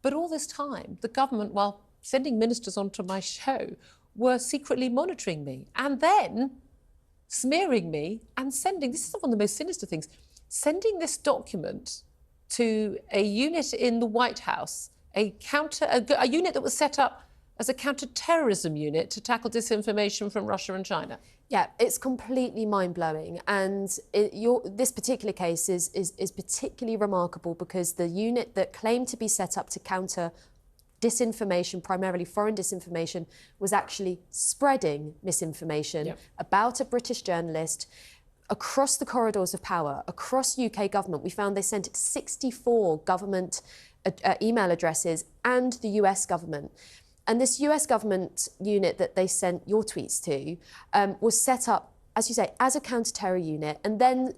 But all this time, the government, while sending ministers onto my show, were secretly monitoring me and then smearing me and sending, this is one of the most sinister things, sending this document to a unit in the White House, a unit that was set up as a counter-terrorism unit to tackle disinformation from Russia and China. Yeah, it's completely mind-blowing. And this particular case is particularly remarkable because the unit that claimed to be set up to counter disinformation, primarily foreign disinformation, was actually spreading misinformation about a British journalist across the corridors of power, across UK government. We found they sent 64 government email addresses and the US government. And this US government unit that they sent your tweets to was set up, as you say, as a counter-terror unit, and then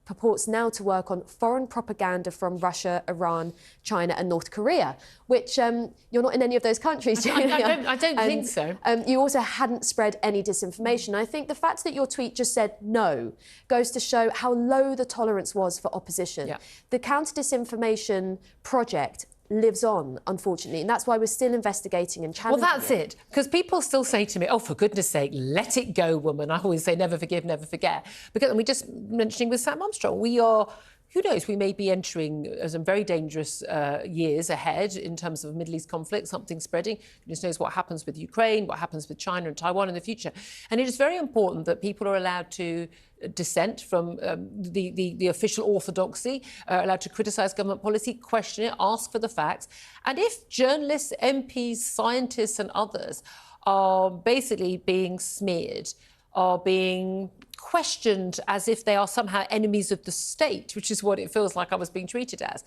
purports now to work on foreign propaganda from Russia, Iran, China and North Korea, which you're not in any of those countries, Julia. I don't think so. You also hadn't spread any disinformation. I think the fact that your tweet just said no goes to show how low the tolerance was for opposition. Yeah. The counter-disinformation project lives on, unfortunately, and that's why we're still investigating and challenging. Well, that's it, because people still say to me, oh, for goodness sake, let it go, woman. I always say never forgive, never forget. Because, and we just mentioning with Sam Armstrong, we are, who knows, we may be entering some very dangerous years ahead in terms of a Middle East conflict, something spreading. Goodness knows what happens with Ukraine, what happens with China and Taiwan in the future. And it is very important that people are allowed to dissent from the official orthodoxy, allowed to criticise government policy, question it, ask for the facts. And if journalists, MPs, scientists and others are basically being smeared, are being questioned as if they are somehow enemies of the state, which is what it feels like I was being treated as,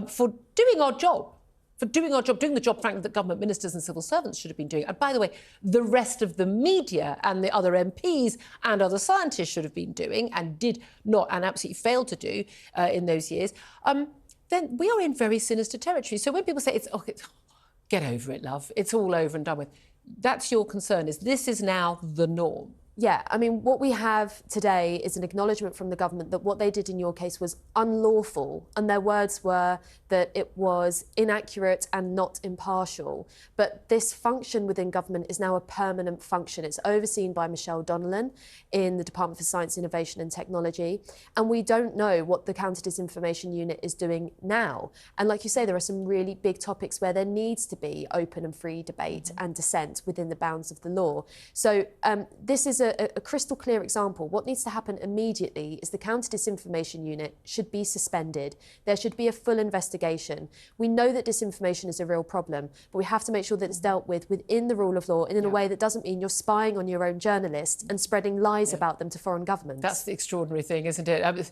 for doing our job, doing the job, frankly, that government ministers and civil servants should have been doing. And by the way, the rest of the media and the other MPs and other scientists should have been doing and did not and absolutely failed to do in those years, then we are in very sinister territory. So when people say, get over it, love, it's all over and done with, that's your concern, is this is now the norm. Yeah, I mean, what we have today is an acknowledgement from the government that what they did in your case was unlawful, and their words were that it was inaccurate and not impartial. But this function within government is now a permanent function. It's overseen by Michelle Donnellan in the Department for Science, Innovation and Technology, and we don't know what the counter-disinformation unit is doing now. And like you say, there are some really big topics where there needs to be open and free debate and dissent within the bounds of the law. So this is a crystal clear example. What needs to happen immediately is the counter-disinformation unit should be suspended. There should be a full investigation. We know that disinformation is a real problem, but we have to make sure that it's dealt with within the rule of law and in a way that doesn't mean you're spying on your own journalists and spreading lies about them to foreign governments. That's the extraordinary thing, isn't it?